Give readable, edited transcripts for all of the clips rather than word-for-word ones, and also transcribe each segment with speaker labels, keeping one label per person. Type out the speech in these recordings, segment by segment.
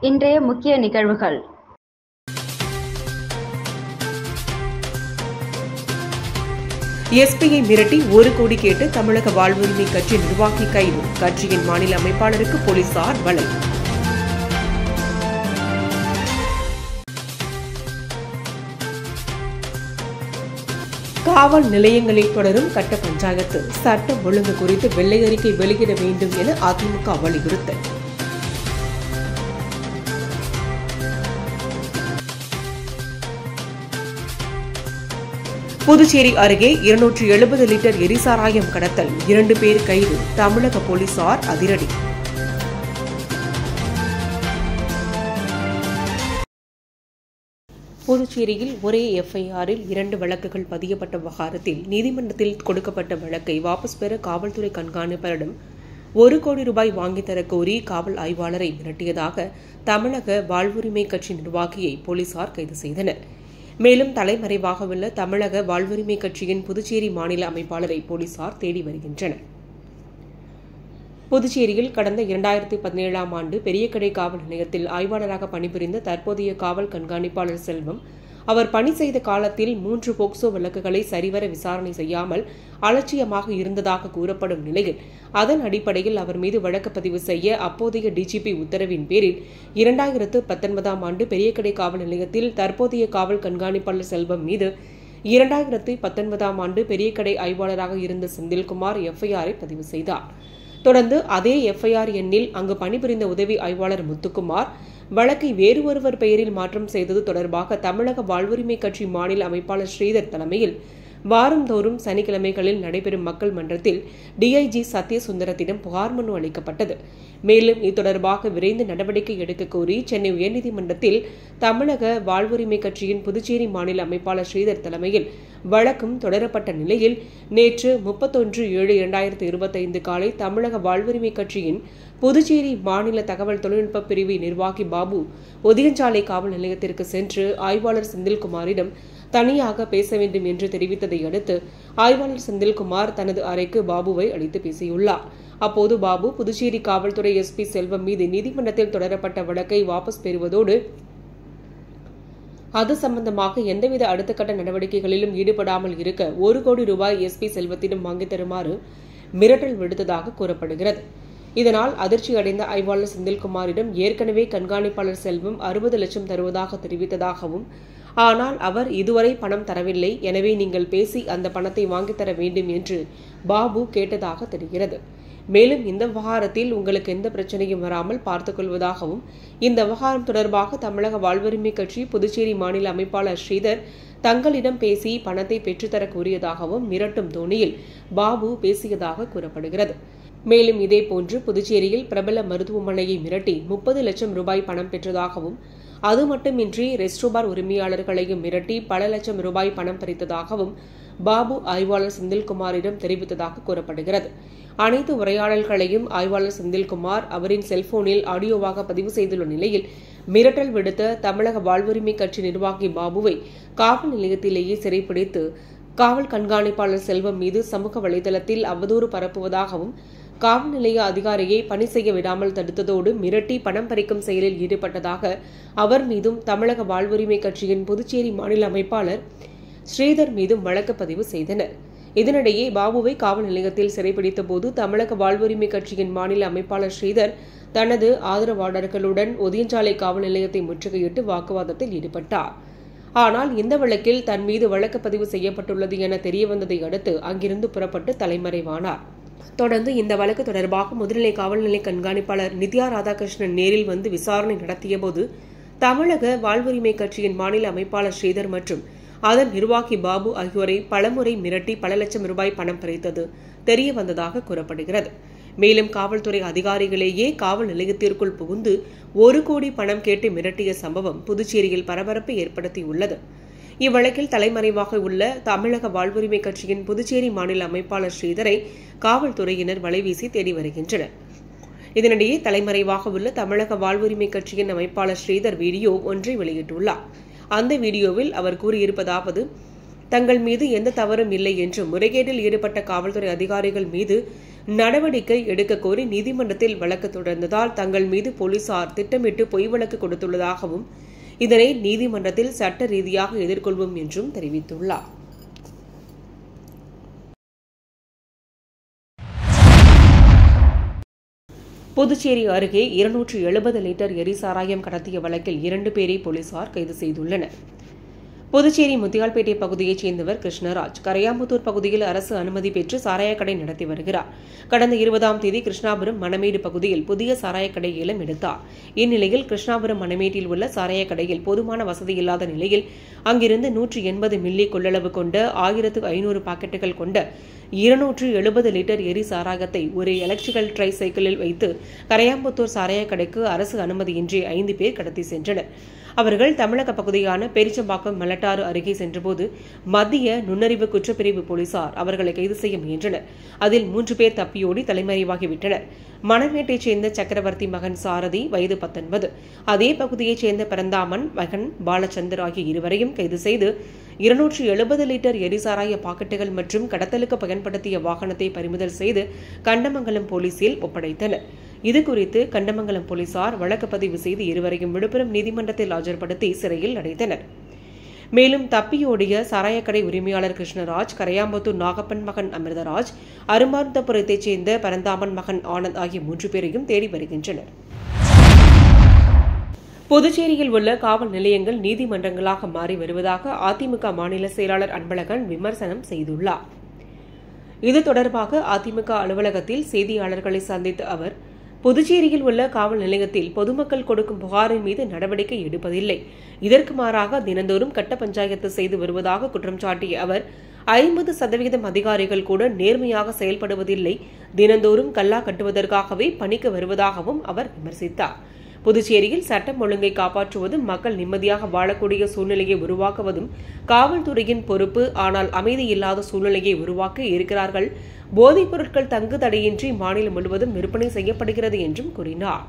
Speaker 1: இன்றைய முக்கிய நிகழ்வுகள்.
Speaker 2: எஸ்பியை மிரட்டி 1 கோடி கேட்டு தமிழக வாழ்வுரிமை கட்சி நிர்வாகி கைது. கட்சியின் மாநில அமைப்பாளருக்கு போலீசார் வலை. காவல் நிலையங்களில் தொடரும் கட்ட பஞ்சாயத்து. சட்டம் ஒழுங்கு குறித்து வெள்ளை அறிக்கை வெளியிட வேண்டும் என அதிமுக வலியுறுத்தல். புதுச்சேரி அருகே 270 லிட்டர் எரிசாராயம் கடத்தல். 2 பேர் கைது. தமிழக போலீசார் அதிரடி. புதுச்சேரியில் ஒரே எஃப்ஐஆரில் 2 வழக்குகள் பதியப்பட்ட விவகாரத்தில் நீதிமன்றத்தில் கொடுக்கப்பட்ட வழக்கை வாபஸ் பெற காவல்துறை கண்காணிப்பாளரிடம் 1 கோடி ரூபாய் வாங்கித் தரக் கோரி காவல் ஆய்வாளரை மிரட்டியதாக தமிழக வாழ்வுரிமை கட்சி நிர்வாகியை போலீசார் கைது செய்தனர். மேலும் தலைமறைவாக உள்ள தமிழக வாழ்வுரிமை கட்சியின் புதுச்சேரி மாநில அமைப்பாளரை போலீசார் தேடி வருகின்றனர். புதுச்சேரியில் கடந்த 2017ஆம் ஆண்டு பெரியகடை காவல் நிலையத்தில் ஆய்வாளராக பணிபுரிந்த தற்போதைய காவல் கண்காணிப்பாளர் செல்வம் அவர் பணி செய்த காலத்தில் 3 போக்சோ வழக்குகளை சரிவர விசாரணை செய்யாமல் அலட்சியமாக இருந்ததாக கூறப்படும் நிலையில் அதன் அடிப்படையில் அவர் மீது வழக்கு பதிவு செய்ய அப்போதைய டிஜிபி உத்தரவின் பேரில் 2019ஆம் ஆண்டு பெரியகடை காவல் நிலையத்தில் தற்போதைய காவல் கண்காணிப்பாளர் செல்வம் மீது 2019ஆம் ஆண்டு பெரியகடை ஆய்வாளராக இருந்த செந்தில்குமார் எஃப்ஐஆரை பதிவு செய்தார். தொடர்ந்து அதே எஃப்ஐஆர் எண்ணில் அங்கு பணிபுரிந்த உதவி ஆய்வாளர் முத்துக்குமார் வழக்கை வேறு ஒருவர் பெயரில் மாற்றம் செய்தது தொடர்பாக தமிழக வாழ்வுரிமை கட்சி மாநில அமைப்பாளர் ஸ்ரீதர் தலைமையில் வாரந்தோறும் சனிக்கிழமைகளில் நடைபெறும் மக்கள் மன்றத்தில் டிஐஜி சத்யசுந்தரத்திடம் புகார் மனு அளிக்கப்பட்டது. மேலும் இது தொடர்பாக விரைந்து நடவடிக்கை எடுக்க கோரி சென்னை உயர்நீதிமன்றத்தில் தமிழக வாழ்வுரிமை கட்சியின் புதுச்சேரி மாநில அமைப்பாளர் ஸ்ரீதர் தலைமையில் வழக்கும் தொடரப்பட்ட நிலையில் நேற்று 31/7/2025 காலை தமிழக வாழ்வுரிமை கட்சியின் புதுச்சேரி மாநில தகவல் தொழில்நுட்ப பிரிவு நிர்வாகி பாபு ஒதியஞ்சாலை காவல் நிலையத்திற்கு சென்று ஆய்வாளர் செந்தில்குமாரிடம் தனியாக பேச வேண்டும் என்று தெரிவித்ததை அடுத்து ஆய்வாளர் செந்தில்குமார் தனது அறைக்கு பாபுவை அழைத்து பேசியுள்ளார். அப்போது பாபு புதுச்சேரி காவல்துறை எஸ்பி செல்வம் மீது நீதிமன்றத்தில் தொடரப்பட்ட வழக்கை வாபஸ் பெறுவதோடு அது சம்பந்தமாக எந்தவித அடுத்த கட்ட நடவடிக்கைகளிலும் ஈடுபடாமல் இருக்க 1 கோடி ரூபாய் எஸ்பி செல்வத்திடம் வாங்கித் தருமாறு மிரட்டல் விடுத்ததாக கூறப்படுகிறது. இதனால் அதிர்ச்சி அடைந்த ஆய்வாளர் செந்தில்குமாரிடம் ஏற்கனவே கண்காணிப்பாளர் செல்வம் 60 லட்சம் தருவதாக தெரிவித்ததாகவும், ஆனால் அவர் இதுவரை பணம் தரவில்லை, எனவே நீங்கள் பேசி அந்த பணத்தை வாங்கித் தர வேண்டும் என்று பாபு கேட்டதாக தெரிகிறது. மேலும் இந்த விவகாரத்தில் உங்களுக்கு எந்த பிரச்சனையும் வராமல் பார்த்துக் கொள்வதாகவும், இந்த விவகாரம் தொடர்பாக தமிழக வாழ்வுரிமை கட்சி புதுச்சேரி மாநில அமைப்பாளர் ஸ்ரீதர் தங்களிடம் பேசி பணத்தை பெற்றுத்தர கூறியதாகவும் மிரட்டும் தோணியில் பாபு பேசியதாக கூறப்படுகிறது. மேலும் இதேபோன்று புதுச்சேரியில் பிரபல மருத்துவமனையை மிரட்டி 30 லட்சம் ரூபாய் பணம் பெற்றதாகவும், அது மட்டுமின்றி ரெஸ்டோபார் உரிமையாளர்களையும் மிரட்டி பல லட்சம் ரூபாய் பணம் பறித்ததாகவும் பாபு ஆய்வாளர் செந்தில்குமாரிடம் தெரிவித்ததாக கூறப்படுகிறது. அனைத்து உரையாடல்களையும் ஆய்வாளர் செந்தில்குமார் அவரின் செல்போனில் ஆடியோவாக பதிவு செய்துள்ள நிலையில் மிரட்டல் விடுத்த தமிழக வாழ்வுரிமை கட்சி நிர்வாகி பாபுவை காவல் நிலையத்திலேயே சிறைப்பிடித்து காவல் கண்காணிப்பாளர் செல்வம் மீது சமூக வலைதளத்தில் அவதூறு பரப்புவதாகவும், காவல் நிலைய அதிகாரியை பணி செய்ய விடாமல் தடுத்ததோடு மிரட்டி பணம் பறிக்கும் செயலில் ஈடுபட்டதாக அவர் மீதும் தமிழக வாழ்வுரிமை கட்சியின் புதுச்சேரி மாநில அமைப்பாளர் ஸ்ரீதர் மீதும் வழக்கு பதிவு செய்தனர். இதனிடையே பாபுவை காவல் நிலையத்தில் சிறைப்பிடித்த போது தமிழக வாழ்வுரிமை கட்சியின் மாநில அமைப்பாளர் ஸ்ரீதர் தனது ஆதரவாளர்களுடன் ஒதியஞ்சாலை காவல் நிலையத்தை முற்றுகையிட்டு வாக்குவாதத்தில் ஈடுபட்டார். ஆனால் இந்த வழக்கில் தன் மீது வழக்கு பதிவு செய்யப்பட்டுள்ளது என தெரியவந்ததை அடுத்து அங்கிருந்து புறப்பட்டு தலைமறைவானார். தொடர்ந்து இந்த வழக்கு தொடர்பாக முதுநிலை காவல் நிலைய கண்காணிப்பாளர் நித்யா ராதாகிருஷ்ணன் நேரில் வந்து விசாரணை நடத்தியபோது தமிழக வாழ்வுரிமை கட்சியின் மாநில அமைப்பாளர் ஸ்ரீதர் மற்றும் அதன் நிர்வாகி பாபு ஆகியோரை பலமுறை மிரட்டி பல லட்சம் ரூபாய் பணம் பறித்தது தெரியவந்ததாக கூறப்படுகிறது. மேலும் காவல்துறை அதிகாரிகளையே காவல் நிலையத்திற்குள் புகுந்து 1 கோடி பணம் கேட்டு மிரட்டிய சம்பவம் புதுச்சேரியில் பரபரப்பை ஏற்படுத்தியுள்ளது. இவ்வழக்கில் தலைமறைவாக உள்ள தமிழக வாழ்வுரிமை கட்சியின் புதுச்சேரி மாநில அமைப்பாளர் ஸ்ரீதரை காவல்துறையினர் வலைவீசி தேடி வருகின்றனர். இதனிடையே தலைமறைவாக உள்ள தமிழக வாழ்வுரிமை கட்சியின் அமைப்பாளர் ஸ்ரீதர் வீடியோ ஒன்றை வெளியிட்டுள்ளார். அந்த வீடியோவில் அவர் கூறியிருப்பதாவது, தங்கள் மீது எந்த தவறும் இல்லை என்றும் முறைகேட்டில் ஈடுபட்ட காவல்துறை அதிகாரிகள் மீது நடவடிக்கை எடுக்க கோரி நீதிமன்றத்தில் வழக்கு தொடர்ந்ததால் தங்கள் மீது போலீசார் திட்டமிட்டு பொய் வழக்கு கொடுத்துள்ளதாகவும் இதனை நீதிமன்றத்தில் சட்ட ரீதியாக எதிர்கொள்வோம் என்றும் தெரிவித்துள்ளார். புதுச்சேரி அருகே 270 லிட்டர் எரிசாராயம் கடத்திய வழக்கில் 2 பேரை போலீசார் கைது செய்துள்ளனர். புதுச்சேரி முத்தியால்பேட்டை பகுதியைச் சேர்ந்தவர் கிருஷ்ணராஜ் கரையாம்புத்தூர் பகுதியில் அரசு அனுமதி பெற்று சாராயக்கடை நடத்தி வருகிறார். கடந்த 20ஆம் தேதி கிருஷ்ணாபுரம் மணமேடு பகுதியில் புதிய சாராயக்கடை ஏலம் எடுத்தார். இந்நிலையில் கிருஷ்ணாபுரம் மணமேட்டில் உள்ள சாராயக்கடையில் போதுமான வசதி இல்லாத நிலையில் அங்கிருந்து 180 மில்லி கொள்ளளவு கொண்ட 1500 பாக்கெட்டுகள் கொண்ட 270 லிட்டர் எரி சாராயத்தை ஒரு எலக்ட்ரிக்கல் ட்ரை சைக்கிளில் வைத்து கரையாம்புத்தூர் சாராயக்கடைக்கு அரசு அனுமதியின்றி 5 பேர் கடத்தி சென்றனர். அவர்கள் தமிழக பகுதியான பேரிச்சம்பாக்கம் மலட்டாறு அருகே சென்றபோது மத்திய நுண்ணறிவு குற்றப்பிரிவு போலீசார் அவர்களை கைது செய்ய முயன்றனர். அதில் 3 பேர் தப்பியோடி தலைமறைவாகிவிட்டனர். மணமேட்டைச் சேர்ந்த சக்கரவர்த்தி மகன் சாரதி வயது 19, அதே பகுதியைச் சேர்ந்த பரந்தாமன் மகன் பாலச்சந்தர் ஆகிய இருவரையும் கைது செய்து 270 லிட்டர் எரிசாராய பாக்கெட்டுகள் மற்றும் கடத்தலுக்கு பயன்படுத்திய வாகனத்தை பறிமுதல் செய்து கண்டமங்கலம் போலீசில் ஒப்படைத்தனர். இதுகுறித்து கண்டமங்கலம் போலீசார் வழக்கு பதிவு செய்து இருவரையும் விழுப்புரம் நீதிமன்றத்தில் ஆஜர்படுத்தி சிறையில் அடைத்தனர். மேலும் தப்பியோடிய சாராயக்கடை உரிமையாளர் கிருஷ்ணராஜ், கரையாம்புத்தூர் நாகப்பன் மகன் அமிர்தராஜ், அரும்பார்த்தபுரத்தைச் சேர்ந்த பரந்தாமன் மகன் ஆனந்த் ஆகிய 3 பேரையும் தேடி வருகின்றனர். புதுச்சேரியில் உள்ள காவல் நிலையங்கள் நீதிமன்றங்களாக மாறி வருவதாக அதிமுக மாநில செயலாளர் அன்பழகன் விமர்சனம் செய்துள்ளார். இது தொடர்பாக அதிமுக அலுவலகத்தில் செய்தியாளர்களை சந்தித்த அவர், புதுச்சேரியில் உள்ள காவல் நிலையத்தில் பொதுமக்கள் கொடுக்கும் புகாரின் மீது நடவடிக்கை எடுப்பதில்லை, இதற்கு மாறாக தினந்தோறும் கட்ட பஞ்சாயத்து செய்து வருவதாக குற்றம் சாட்டிய அவர், 50% அதிகாரிகள் கூட நேர்மையாக செயல்படுவதில்லை, தினந்தோறும் கல்லா கட்டுவதற்காகவே பணிக்கு வருவதாகவும் அவர் விமர்சித்தார். புதுச்சேரியில் சட்டம் ஒழுங்கை காப்பாற்றுவதும் மக்கள் நிம்மதியாக வாழக்கூடிய சூழ்நிலையை உருவாக்குவதும் காவல்துறையின் பொறுப்பு. ஆனால் அமைதி இல்லாத சூழ்நிலையை உருவாக்க இருக்கிறார்கள். போதைப் பொருட்கள் தங்கு தடையின்றி மாநிலம் முழுவதும் விற்பனை செய்யப்படுகிறது என்றும் கூறினார்.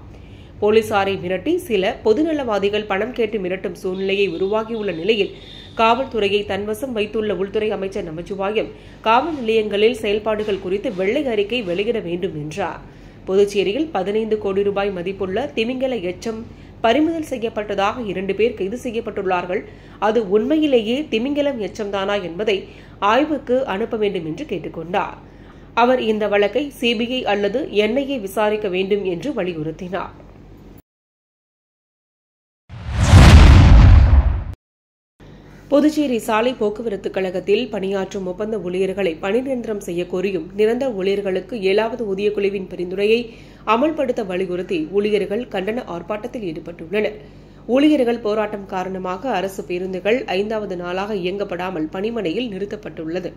Speaker 2: போலீசாரை மிரட்டி சில பொதுநலவாதிகள் பணம் கேட்டு மிரட்டும் சூழ்நிலையை உருவாகியுள்ள நிலையில் காவல்துறையை தன்வசம் வைத்துள்ள உள்துறை அமைச்சர் நமச்சிவாயம் காவல் நிலையங்களில் செயல்பாடுகள் குறித்து வெள்ளை அறிக்கை வெளியிட வேண்டும் என்றார். புதுச்சேரியில் 15 கோடி ரூபாய் மதிப்புள்ள திமிங்கல எச்சம் பறிமுதல் செய்யப்பட்டதாக 2 பேர் கைது செய்யப்பட்டுள்ளார்கள். அது உண்மையிலேயே திமிங்கலம் எச்சம்தானா என்பதை ஆய்வுக்கு அனுப்ப வேண்டும் என்று கேட்டுக்கொண்டார். அவர் இந்த வழக்கை சிபிஐ அல்லது என்ஐஏ விசாரிக்க வேண்டும் என்று வலியுறுத்தினார். புதுச்சேரி சாலை போக்குவரத்து கழகத்தில் பணியாற்றும் ஒப்பந்த ஊழியர்களை பணி நிரந்தரம் செய்ய கோரியும் நிரந்தர ஊழியர்களுக்கு 7வது ஊதியக்குழுவின் பரிந்துரையை அமல்படுத்த வலியுறுத்தி ஊழியர்கள் கண்டன ஆர்ப்பாட்டத்தில் ஈடுபட்டுள்ளனர். ஊழியர்கள் போராட்டம் காரணமாக அரசு பேருந்துகள் 5வது நாளாக இயங்கப்படாமல் பணிமனையில் நிறுத்தப்பட்டுள்ளது.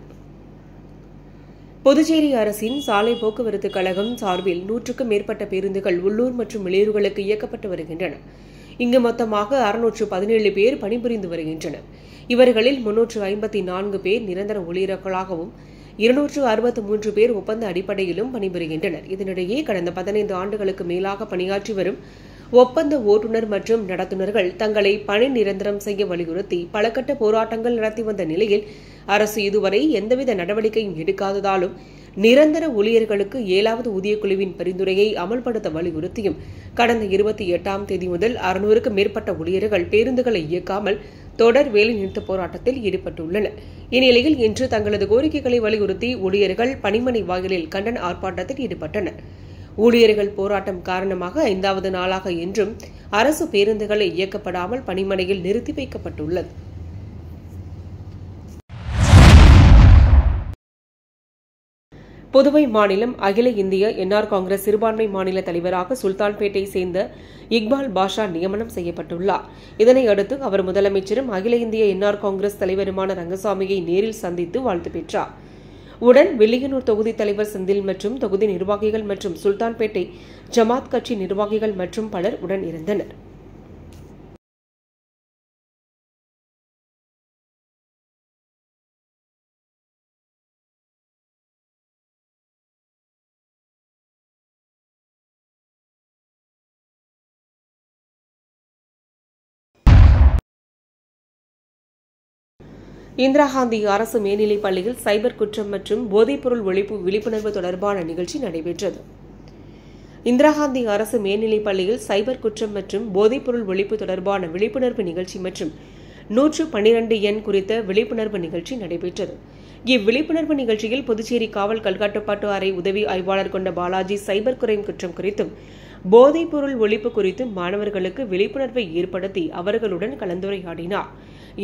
Speaker 2: புதுச்சேரி அரசின் சாலை போக்குவரத்து கழகம் சார்பில் 100க்கும் மேற்பட்ட பேருந்துகள் உள்ளூர் மற்றும் வெளியூர்களுக்கு இயக்கப்பட்டு வருகின்றன. இங்கு மொத்தமாக 617 பேர் பணிபுரிந்து வருகின்றனர். இவர்களில் 354 பேர் நிரந்தர ஊழியர்களாகவும் 263 பேர் ஒப்பந்த அடிப்படையிலும் பணிபுரிகின்றனர். இதனிடையே கடந்த 15 ஆண்டுகளுக்கு மேலாக பணியாற்றி வரும் ஒப்பந்த ஓட்டுநர் மற்றும் நடத்துனர்கள் தங்களை பணி நிரந்தரம் செய்ய வலியுறுத்தி பல கட்ட போராட்டங்கள் நடத்தி வந்த நிலையில் அரசு இதுவரை எந்தவித நடவடிக்கையும் எடுக்காததாலும் நிரந்தர ஊழியர்களுக்கு 7வது ஊதியக்குழுவின் பரிந்துரையை அமல்படுத்த வலியுறுத்தியும் கடந்த 28ஆம் தேதி முதல் 600க்கும் மேற்பட்ட ஊழியர்கள் பேருந்துகளை இயக்காமல் தொடர் வேலைநிறுத்த போராட்டத்தில் ஈடுபட்டுள்ளனர். இந்நிலையில் இன்று தங்களது கோரிக்கைகளை வலியுறுத்தி ஊழியர்கள் பணிமனை வாயிலில் கண்டன ஆர்ப்பாட்டத்தில் ஈடுபட்டனர். ஊழியர்கள் போராட்டம் காரணமாக 5வது நாளாக இன்றும் அரசு பேருந்துகளை இயக்கப்படாமல் பணிமனையில் நிறுத்தி வைக்கப்பட்டுள்ளது. புதுவை மாநிலம் அகில இந்திய என்ஆர் காங்கிரஸ் சிறுபான்மை மாநில தலைவராக சுல்தான்பேட்டை சேர்ந்த இக்பால் பாஷா நியமனம் செய்யப்பட்டுள்ளார். இதனையடுத்து அவர் முதலமைச்சரும் அகில இந்திய என்ஆர் காங்கிரஸ் தலைவருமான ரங்கசாமியை நேரில் சந்தித்து வாழ்த்து பெற்றார். உடன் வில்லியனூர் தொகுதி தலைவர் செந்தில் மற்றும் தொகுதி நிர்வாகிகள் மற்றும் சுல்தான்பேட்டை ஜமாத் கட்சி நிர்வாகிகள் மற்றும் பலர் உடன் இருந்தனர். இந்திரா காந்தி அரசு மேல்நிலைப் பள்ளியில் சைபர் குற்றம் மற்றும் போதைப்பொருள் ஒழிப்பு விழிப்புணர்வு தொடர்பான நிகழ்ச்சி நடைபெற்றது. இந்திரா காந்தி அரசு மேல்நிலைப் பள்ளியில் சைபர் குற்றம் மற்றும் போதைப்பொருள் ஒழிப்பு தொடர்பான விழிப்புணர்வு நிகழ்ச்சி மற்றும் 112 எண் குறித்த விழிப்புணர்வு நிகழ்ச்சி நடைபெற்றது. இவ்விழிப்புணர்வு நிகழ்ச்சியில் புதுச்சேரி காவல் கண்காட்டுப்பாட்டு அறை உதவி ஆய்வாளர் கொண்ட பாலாஜி சைபர் கிரைம் குற்றம் குறித்தும் போதைப்பொருள் ஒழிப்பு குறித்தும் மாணவர்களுக்கு விழிப்புணர்வை ஏற்படுத்தி அவர்களுடன் கலந்துரையாடினார்.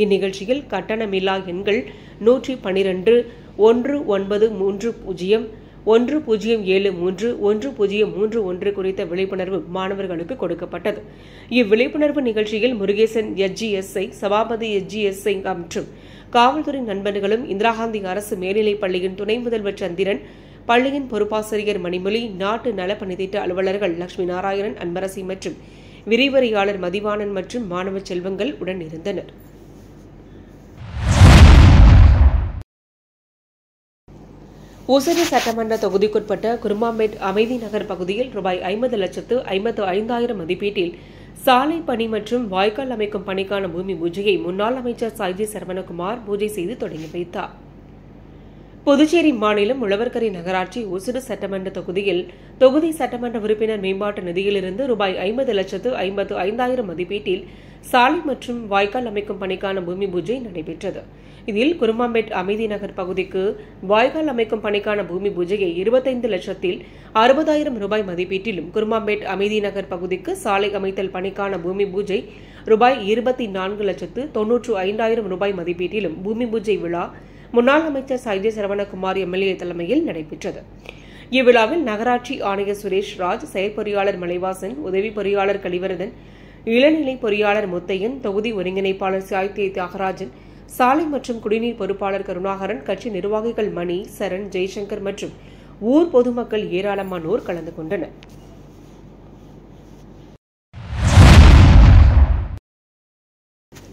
Speaker 2: இந்நிகழ்ச்சியில் கட்டணமில்லா எண்கள் 112 1930 1073 1031 குறித்த விழிப்புணர்வு மாணவர்களுக்கு கொடுக்கப்பட்டது. இவ்விழிப்புணர்வு நிகழ்ச்சியில் முருகேசன் SGSI, சபாபதி SGSI மற்றும் காவல்துறை நண்பர்களும், இந்திரா காந்தி அரசு மேல்நிலைப் பள்ளியின் துணை முதல்வர் சந்திரன், பள்ளியின் பொறுப்பாசிரியர் மணிமொழி, நாட்டு நலப்பணித்திட்ட அலுவலர்கள் லட்சுமி நாராயணன், அன்பரசி மற்றும் விரிவுரையாளர் மதிவாணன் மற்றும் மாணவ செல்வங்கள் உடன் இருந்தனர். ஊசரி சட்டமன்ற தொகுதிக்குட்பட்ட குருமாம்பேட் அமைதி நகர் பகுதியில் ரூபாய் 50,55,000 மதிப்பீட்டில் சாலை பணி மற்றும் வாய்க்கால் அமைக்கும் பணிக்கான பூமி பூஜையை முன்னாள் அமைச்சர் சாய்ஜி சரவணகுமார் பூஜை செய்து தொடங்கி வைத்தார். புதுச்சேரி மாநிலம் உழவர்கரை நகராட்சி ஊசுடு சட்டமன்ற தொகுதியில் தொகுதி சட்டமன்ற உறுப்பினர் மேம்பாட்டு நிதியிலிருந்து ரூபாய் 50,55,000 மதிப்பீட்டில் சாலை மற்றும் வாய்க்கால் அமைக்கும் பணிக்கான பூமி பூஜை நடைபெற்றது. இதில் குருமாம்பேட் அமைதி நகர் பகுதிக்கு வாய்க்கால் அமைக்கும் பணிக்கான பூமி பூஜையை 25,60,000 ரூபாய் மதிப்பீட்டிலும், குருமாம்பேட் அமைதி நகர் பகுதிக்கு சாலை அமைத்தல் பணிக்கான பூமி பூஜை ரூபாய் 24,95,000 ரூபாய் மதிப்பீட்டிலும் பூமி பூஜை விழா முன்னாள் அமைச்சர் சாய்ஜி சரவணகுமார் MLA தலைமையில் நடைபெற்றது. இவ்விழாவில் நகராட்சி ஆணையர் சுரேஷ் ராஜ், செயற்பொறியாளர் மலைவாசன், உதவி பொறியாளர் கலிவரதன், இளநிலை பொறியாளர் முத்தையன், தொகுதி ஒருங்கிணைப்பாளர் சாய்த்திய தியாகராஜன், சாலை மற்றும் குடிநீர் பொறுப்பாளர் கருணாகரன், கட்சி நிர்வாகிகள் மணி, சரண், ஜெய்சங்கர் மற்றும் ஊர் பொதுமக்கள் ஏராளமானோர் கலந்து கொண்டனர்.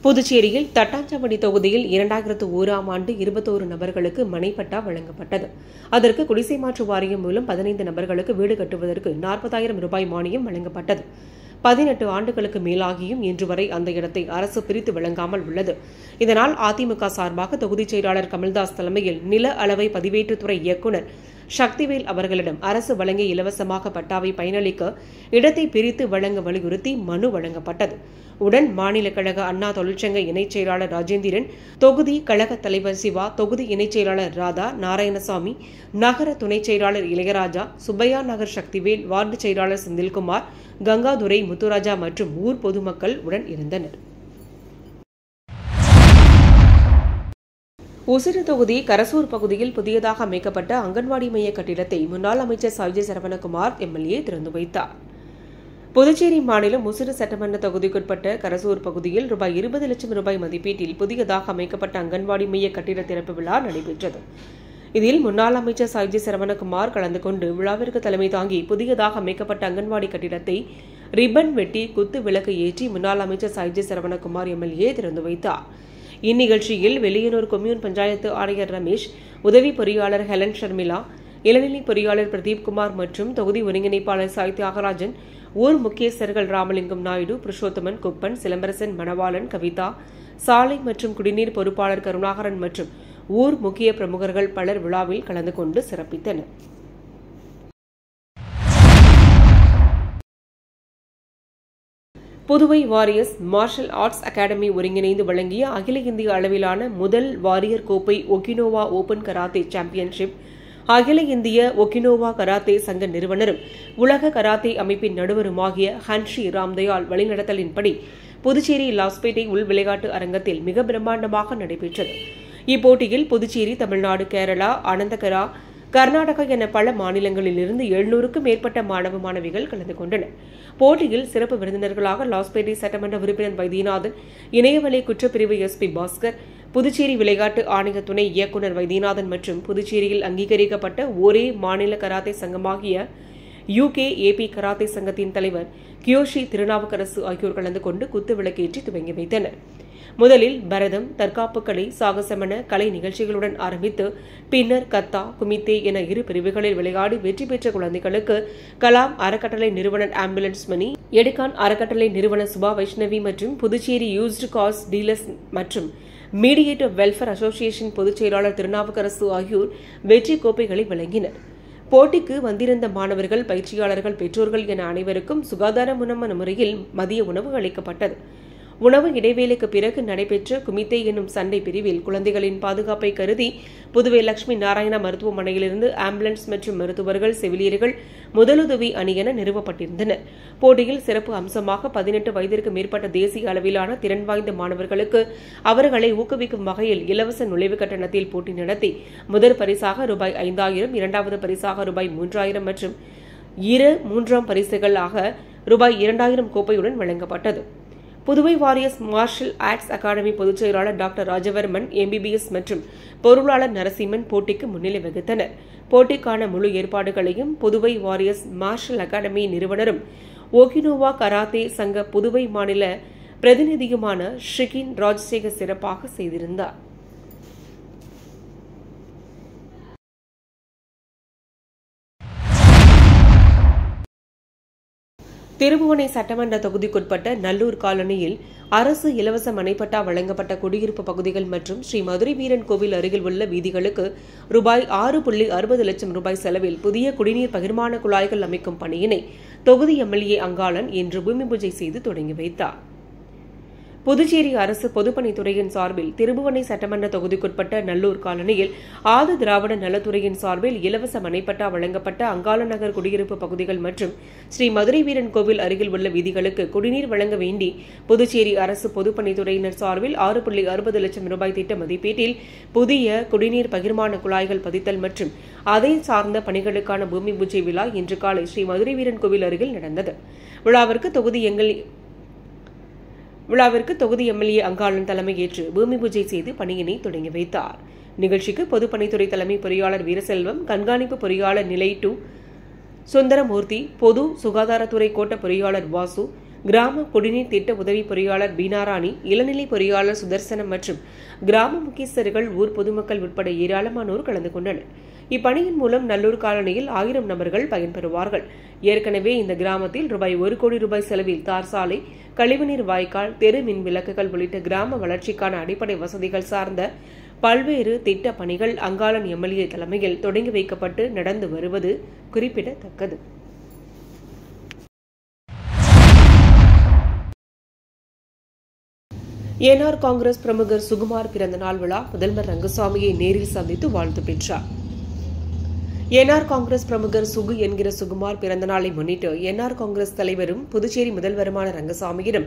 Speaker 2: புதுச்சேரியில் தட்டாஞ்சாவடி தொகுதியில் 2001ஆம் ஆண்டு 21 நபர்களுக்கு மனைப்பட்டா வழங்கப்பட்டது. அதற்கு குடிசை மாற்று வாரியம் மூலம் 15 நபர்களுக்கு வீடு கட்டுவதற்கு 40,000 ரூபாய் மானியம் வழங்கப்பட்டது. 18 ஆண்டுகளுக்கு மேலாகியும் இன்று வரை அந்த இடத்தை அரசு பிரித்து வழங்காமல் உள்ளது. இதனால் அதிமுக சார்பாக தொகுதிச் செயலாளர் கமல்தாஸ் தலைமையில் நில அளவை பதிவேற்றுத்துறை இயக்குநர் சக்திவேல் அவர்களிடம் அரசு வழங்கிய இலவசமாக பட்டாவை பயனளிக்க இடத்தை பிரித்து வழங்க வலியுறுத்தி மனு வழங்கப்பட்டது. உடன் மாநில கழக அண்ணா தொழிற்சங்க இணைச் செயலாளர் ராஜேந்திரன், தொகுதி கழக தலைவர் சிவா, தொகுதி இணைச் செயலாளர் ராதா, நாராயணசாமி, நகர துணைச் செயலாளர் இளையராஜா, சுப்பையா நகர் சக்திவேல், வார்டு செயலாளர் செந்தில்குமார், கங்காதுரை, முத்துராஜா மற்றும் ஊர் பொதுமக்கள் உடன் இருந்தனர். ஊசுடு தொகுதி கரசூர் பகுதியில் புதியதாக அமைக்கப்பட்ட அங்கன்வாடி மைய கட்டிடத்தை முன்னாள் அமைச்சர் சாய்ஜி சரவணகுமார் MLA திறந்து வைத்தார். புதுச்சேரி மாநிலம் ஊசுடு சட்டமன்ற தொகுதிக்குட்பட்ட கரசூர் பகுதியில் ரூபாய் 20 லட்சம் ரூபாய் மதிப்பீட்டில் புதியதாக அமைக்கப்பட்ட அங்கன்வாடி மைய கட்டிட திறப்பு விழா நடைபெற்றது. இதில் முன்னாள் அமைச்சர் சாய்ஜி சரவணகுமார் கலந்து கொண்டு விழாவிற்கு தலைமை தாங்கி புதியதாக அமைக்கப்பட்ட அங்கன்வாடி கட்டிடத்தை ரிப்பன் வெட்டி குத்து விளக்கு ஏற்றி முன்னாள் அமைச்சர் சாய்ஜி சரவணகுமார் MLA திறந்து வைத்தார். இந்நிகழ்ச்சியில் வெளியனூர் கொம்யூன் பஞ்சாயத்து ஆணையர் ரமேஷ், உதவி பொறியாளர் ஹெலன் ஷர்மிளா, இளநிலை பொறியாளர் பிரதீப்குமார் மற்றும் தொகுதி ஒருங்கிணைப்பாளர் சாய் தியாகராஜன், ஊர் முக்கியஸ்தர்கள் ராமலிங்கம் நாயுடு, புருஷோத்தமன், குப்பன், சிலம்பரசன், மணவாளன், கவிதா, சாலை மற்றும் குடிநீர் பொறுப்பாளர் கருணாகரன் மற்றும் ஊர் முக்கிய பிரமுகர்கள் பலர் விழாவில் கலந்து கொண்டு சிறப்பித்தனர். Puduvai warriors martial arts academy ஒருங்கிணைந்து வழங்கிய அகில இந்திய அளவிலான முதல் வாரியர் கோப்பை ஒகினோவா ஓபன் கராத்தே சாம்பியன்ஷிப் அகில இந்திய ஒகினோவா கராத்தே சங்க நிறுவனரும் உலக கராத்தே அமைப்பின் நடுவருமாகிய ஹன்ஷி ராம்தயாள் வழிநடத்தலின்படி புதுச்சேரி லாஸ்பேட்டை உள் விளையாட்டு அரங்கத்தில் மிக பிரம்மாண்டமாக நடைபெற்றது. இப்போட்டியில் புதுச்சேரி, தமிழ்நாடு, கேரளா, ஆனந்தகரா, கர்நாடகா என பல மாநிலங்களிலிருந்து 700க்கும் மேற்பட்ட மாணவ மாணவிகள் கலந்து கொண்டனர். போட்டியில் சிறப்பு விருந்தினர்களாக லாஸ்பேட்டை சட்டமன்ற உறுப்பினர் வைத்தியநாதன், இணையவழி குற்றப்பிரிவு SP பாஸ்கர், புதுச்சேரி விளையாட்டு ஆணைய துணை இயக்குநர் வைத்தியநாதன் மற்றும் புதுச்சேரியில் அங்கீகரிக்கப்பட்ட ஒரே மாநில கராத்தே சங்கமாகிய UK-AP கராத்தே சங்கத்தின் தலைவர் கியோஷி திருநாவுக்கரசு ஆகியோர் கலந்து கொண்டு குத்து விளக்கேற்றி துவங்கி வைத்தனர். முதலில் பரதம், தற்காப்பு கலை, சாகசமென கலை நிகழ்ச்சிகளுடன் ஆரம்பித்து பின்னர் கத்தா, குமித்தே என 2 பிரிவுகளில் விளையாடி வெற்றி பெற்ற குழந்தைகளுக்கு கலாம் அறக்கட்டளை நிறுவனர் ஆம்புலன்ஸ் மணி, எடுக்கான் அறக்கட்டளை நிறுவனர் சுபா வைஷ்ணவி மற்றும் புதுச்சேரி யூஸ்டு கார்ஸ் டீலர்ஸ் மற்றும் மீடியேட்டர் வெல்ஃபேர் அசோசியேஷன் பொதுச் செயலாளர் திருநாவுக்கரசு ஆகியோர் வெற்றி கோப்பைகளை வழங்கினர். போட்டிக்கு வந்திருந்த மாணவர்கள், பயிற்சியாளர்கள், பெற்றோர்கள் என அனைவருக்கும் சுகாதாரமான முறையில் மதிய உணவு அளிக்கப்பட்டது. உணவு இடைவேளைக்கு பிறகு நடைபெற்ற குமித்தே என்னும் சண்டை பிரிவில் குழந்தைகளின் பாதுகாப்பை கருதி புதுவை லட்சுமி நாராயணா மருத்துவமனையிலிருந்து ஆம்புலன்ஸ் மற்றும் மருத்துவர்கள், செவிலியர்கள், முதலுதவி அணி என நிறுவப்பட்டிருந்தனர். போட்டியில் சிறப்பு அம்சமாக 18 வயதிற்கு மேற்பட்ட தேசிய அளவிலான திறன் வாய்ந்த மாணவர்களுக்கு அவர்களை ஊக்குவிக்கும் வகையில் இலவச நுழைவு கட்டணத்தில் போட்டி நடத்தி முதல் பரிசாக ரூபாய் 5,000, இரண்டாவது பரிசாக ரூபாய் 3,000 மற்றும் மூன்றாம் பரிசுகளாக ரூபாய் 2,000 கோப்பையுடன் வழங்கப்பட்டது. Puduvai warriors martial arts academy பொதுச் செயலாளர் டாக்டர் ராஜவர்மன், MBBS மற்றும் பொருளாளர் நரசிம்மன் போட்டிக்கு முன்னிலை வகித்தனர். போட்டிக்கான முழு ஏற்பாடுகளையும் புதுவை வாரியர்ஸ் மார்ஷல் அகாடமி நிறுவனரும் ஓகினோவா கராத்தே சங்க புதுவை மாநில பிரதிநிதியுமான ஷிகின் ராஜசேகர் சிறப்பாக செய்திருந்தார். திருபுவனை சட்டமன்ற தொகுதிக்குட்பட்ட நல்லூர் காலனியில் அரசு இலவச மனைப்பட்டா வழங்கப்பட்ட குடியிருப்பு பகுதிகள் மற்றும் ஸ்ரீ மதுரை வீரன் கோவில் அருகில் உள்ள வீதிகளுக்கு ரூபாய் 6.60 லட்சம் ரூபாய் செலவில் புதிய குடிநீர் பகிர்மான குழாய்கள் அமைக்கும் பணியினை தொகுதி MLA அங்காளன் இன்று பூமி பூஜை செய்து தொடங்கி வைத்தார். புதுச்சேரி அரசு பொதுப்பணித்துறையின் சார்பில் திருபுவனை சட்டமன்ற தொகுதிக்குட்பட்ட நல்லூர் காலனியில் ஆதி திராவிட நலத்துறையின் சார்பில் இலவச மனைப்பட்டா வழங்கப்பட்ட அங்காள நகர் குடியிருப்பு பகுதிகள் மற்றும் ஸ்ரீ மதுரை வீரன் கோவில் அருகில் உள்ள வீதிகளுக்கு குடிநீர் வழங்க வேண்டி புதுச்சேரி அரசு பொதுப்பணித்துறையினர் சார்பில் 6.60 லட்சம் ரூபாய் திட்ட மதிப்பீட்டில் புதிய குடிநீர் பகிர்மான குழாய்கள் பதித்தல் மற்றும் அதை சார்ந்த பணிகளுக்கான பூமி பூஜை விழா இன்று காலை ஸ்ரீ மதுரை வீரன் கோவில் அருகில் நடந்தது. விழாவிற்கு தொகுதி MLA அங்காளன் தலைமையேற்று பூமி பூஜை செய்து பணியினை தொடங்கி வைத்தார். நிகழ்ச்சிக்கு பொதுப்பணித்துறை தலைமை பொறியாளர் வீரசெல்வம், கண்காணிப்பு பொறியாளர் நிலை 2 சுந்தரமூர்த்தி, பொது சுகாதாரத்துறை கோட்ட பொறியாளர் வாசு, கிராம குடிநீர் திட்ட உதவி பொறியாளர் பீனாராணி, இளநிலை பொறியாளர் சுதர்சனம் மற்றும் கிராம முக்கியஸ்தர்கள், ஊர் பொதுமக்கள் உட்பட ஏராளமானோர் கலந்து கொண்டனர். இப்பணியின் மூலம் நல்லூர் காலனியில் 1000 நபர்கள் பயன்பெறுவார்கள். ஏற்கனவே இந்த கிராமத்தில் ரூபாய் 1 கோடி ரூபாய் செலவில் தார் சாலை, கழிவுநீர் வாய்க்கால், தெரு மின் விளக்குகள் உள்ளிட்ட கிராம வளர்ச்சிக்கான அடிப்படை வசதிகள் சார்ந்த பல்வேறு திட்ட பணிகள் அங்காளன் MLA தலைமையில் தொடங்கி வைக்கப்பட்டு நடந்து வருவது குறிப்பிடத்தக்கது. என்ஆர் காங்கிரஸ் பிரமுகர் சுகுமார் பிறந்தநாள் விழா முதல்வர் ரங்கசாமியை நேரில் சந்தித்து வாழ்த்து பெற்றார். என்ஆர் காங்கிரஸ் பிரமுகர் சுகு என்கிற சுகுமார் பிறந்தநாளை முன்னிட்டு என்ஆர் காங்கிரஸ் தலைவரும் புதுச்சேரி முதல்வருமான ரங்கசாமியிடம்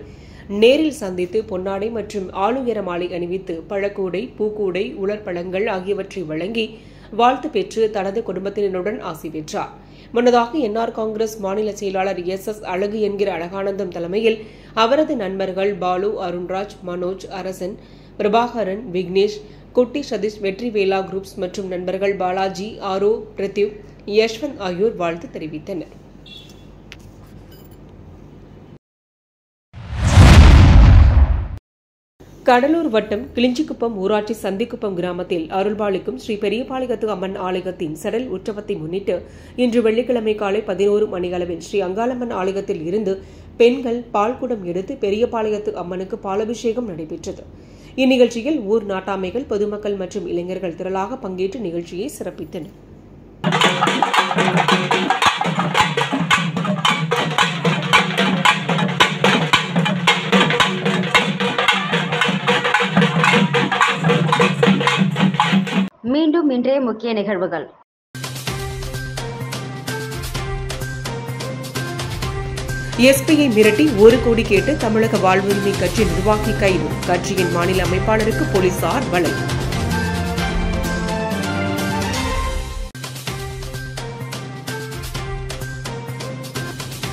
Speaker 2: நேரில் சந்தித்து பொன்னாடை மற்றும் ஆளுயர மாலை அணிவித்து பழக்கூடை, பூக்கூடை, உலர்பழங்கள் ஆகியவற்றை வழங்கி வாழ்த்து பெற்று தனது குடும்பத்தினருடன் ஆசி பெற்றார். முன்னதாக என்ஆர் காங்கிரஸ் மாநில செயலாளர் SS அழகு என்கிற அழகானந்தம் தலைமையில் அவரது நண்பர்கள் பாலு, அருண்ராஜ், மனோஜ், அரசன், பிரபாகரன், விக்னேஷ், குட்டி சதீஷ், வெற்றிவேலா குரூப்ஸ் மற்றும் நண்பர்கள் பாலாஜி, ஆரோ, பிரத்யூ, யஷ்வந்த் ஆகியோர் வாழ்த்து தெரிவித்தனர். கடலூர் வட்டம் கிளிஞ்சிக்குப்பம் ஊராட்சி சந்திக்குப்பம் கிராமத்தில் அருள்பாலிக்கும் ஸ்ரீ பெரியபாளையத்து அம்மன் ஆலயத்தின் செடல் உற்சவத்தை முன்னிட்டு இன்று வெள்ளிக்கிழமை காலை 11 மணியளவில் ஸ்ரீ அங்காளம்மன் ஆலயத்தில் இருந்து பெண்கள் பால்குடம் எடுத்து பெரியபாளையத்து அம்மனுக்கு பாலபிஷேகம் நடைபெற்றது. இந்நிகழ்ச்சியில் ஊர் நாட்டாமைகள், பொதுமக்கள் மற்றும் இளைஞர்கள் திரளாக பங்கேற்று நிகழ்ச்சியை சிறப்பித்தனர்.
Speaker 1: மீண்டும் இன்றைய முக்கிய நிகழ்வுகள்.
Speaker 2: எஸ்பியை மிரட்டி 1 கோடி கேட்டு தமிழக வாழ்வுரிமை கட்சி நிர்வாகி கைது. கட்சியின் மாநில அமைப்பாளருக்கு போலீசார் வலை.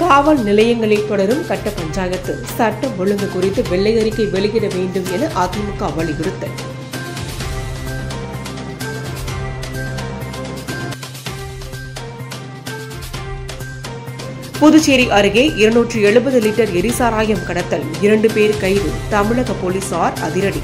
Speaker 2: காவல் நிலையங்களில் தொடரும் கட்ட பஞ்சாயத்து. சட்டம் ஒழுங்கு குறித்து வெள்ளை அறிக்கை வெளியிட வேண்டும் என அதிமுக வலியுறுத்தல். புதுச்சேரி அருகே 270 லிட்டர் எரிசாராயம் கடத்தல், 2 பேர் கைது. தமிழக போலீசார் அதிரடி.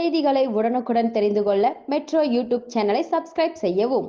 Speaker 1: செய்திகளை உடனுக்குடன் தெரிந்து கொள்ள மெட்ரோ யூடியூப் சேனலை சப்ஸ்கிரைப் செய்யவும்.